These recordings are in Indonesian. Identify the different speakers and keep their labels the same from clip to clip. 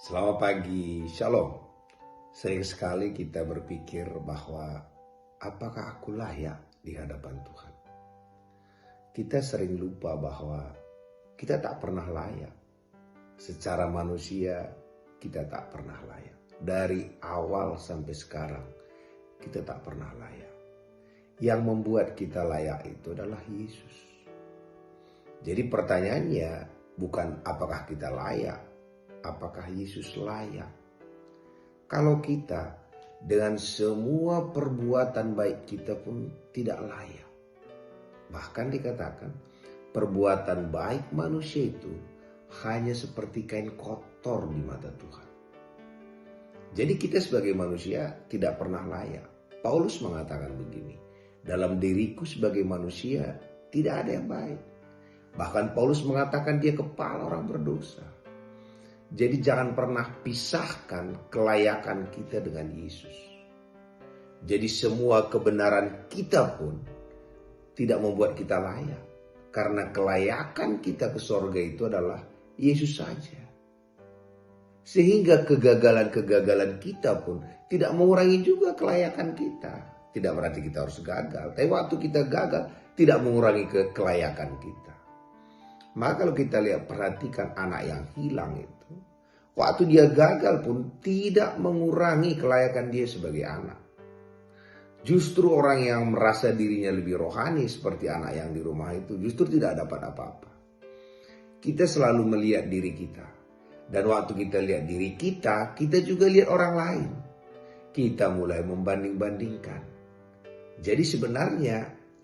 Speaker 1: Selamat pagi, Shalom. Sering sekali kita berpikir bahwa apakah aku layak di hadapan Tuhan? Kita sering lupa bahwa kita tak pernah layak. Secara manusia kita tak pernah layak. Dari awal sampai sekarang kita tak pernah layak. Yang membuat kita layak itu adalah Yesus. Jadi pertanyaannya bukan apakah kita layak, apakah Yesus layak? Kalau kita dengan semua perbuatan baik kita pun tidak layak. Bahkan dikatakan perbuatan baik manusia itu hanya seperti kain kotor di mata Tuhan. Jadi kita sebagai manusia tidak pernah layak. Paulus mengatakan begini, dalam diriku sebagai manusia tidak ada yang baik. Bahkan Paulus mengatakan dia kepala orang berdosa. Jadi jangan pernah pisahkan kelayakan kita dengan Yesus. Jadi semua kebenaran kita pun tidak membuat kita layak. Karena kelayakan kita ke sorga itu adalah Yesus saja. Sehingga kegagalan-kegagalan kita pun tidak mengurangi juga kelayakan kita. Tidak berarti kita harus gagal. Tapi waktu kita gagal tidak mengurangi kelayakan kita. Maka kalau kita lihat, perhatikan anak yang hilang itu. Waktu dia gagal pun tidak mengurangi kelayakan dia sebagai anak. Justru orang yang merasa dirinya lebih rohani seperti anak yang di rumah itu justru tidak dapat apa-apa. Kita selalu melihat diri kita. Dan waktu kita lihat diri kita, kita juga lihat orang lain. Kita mulai membanding-bandingkan. Jadi sebenarnya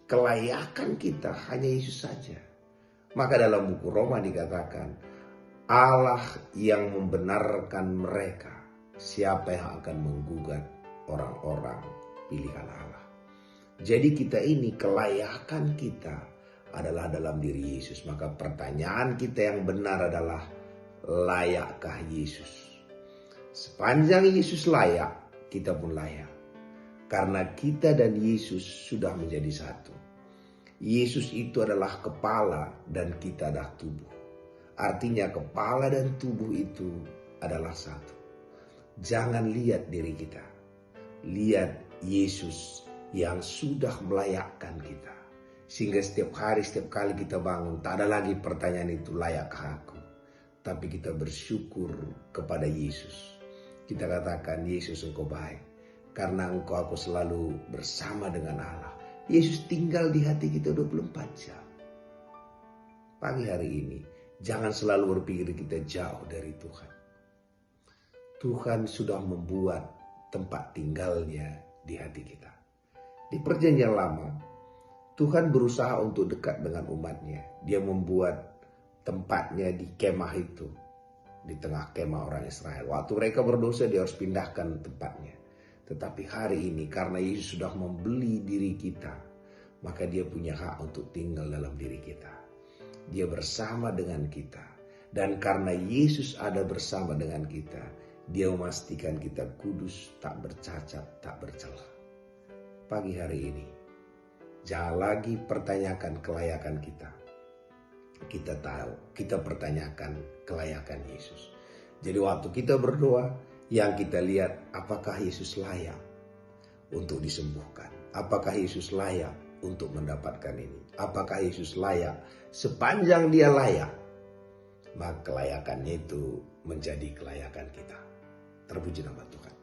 Speaker 1: kelayakan kita hanya Yesus saja. Maka dalam buku Roma dikatakan, Allah yang membenarkan mereka, siapa yang akan menggugat orang-orang pilihan Allah. Jadi kita ini kelayakan kita adalah dalam diri Yesus. Maka pertanyaan kita yang benar adalah, layakkah Yesus? Sepanjang Yesus layak, kita pun layak. Karena kita dan Yesus sudah menjadi satu. Yesus itu adalah kepala dan kita adalah tubuh. Artinya kepala dan tubuh itu adalah satu. Jangan lihat diri kita. Lihat Yesus yang sudah melayakkan kita. Sehingga setiap hari, setiap kali kita bangun, tak ada lagi pertanyaan itu, layakkah aku? Tapi kita bersyukur kepada Yesus. Kita katakan, Yesus engkau baik. Karena engkau aku selalu bersama dengan Allah. Yesus tinggal di hati kita 24 jam. Pagi hari ini, jangan selalu berpikir kita jauh dari Tuhan. Tuhan sudah membuat tempat tinggalnya di hati kita. Di perjanjian lama, Tuhan berusaha untuk dekat dengan umatnya. Dia membuat tempatnya di kemah itu. Di tengah kemah orang Israel. Waktu mereka berdosa, dia harus pindahkan tempatnya. Tetapi hari ini karena Yesus sudah membeli diri kita, maka dia punya hak untuk tinggal dalam diri kita. Dia bersama dengan kita. Dan karena Yesus ada bersama dengan kita, dia memastikan kita kudus, tak bercacat, tak bercela. Pagi hari ini, jangan lagi pertanyakan kelayakan kita. Kita tahu, kita pertanyakan kelayakan Yesus. Jadi waktu kita berdoa, yang kita lihat apakah Yesus layak untuk disembuhkan. Apakah Yesus layak untuk mendapatkan ini. Apakah Yesus layak. Sepanjang dia layak, maka kelayakannya itu menjadi kelayakan kita. Terpuji nama Tuhan.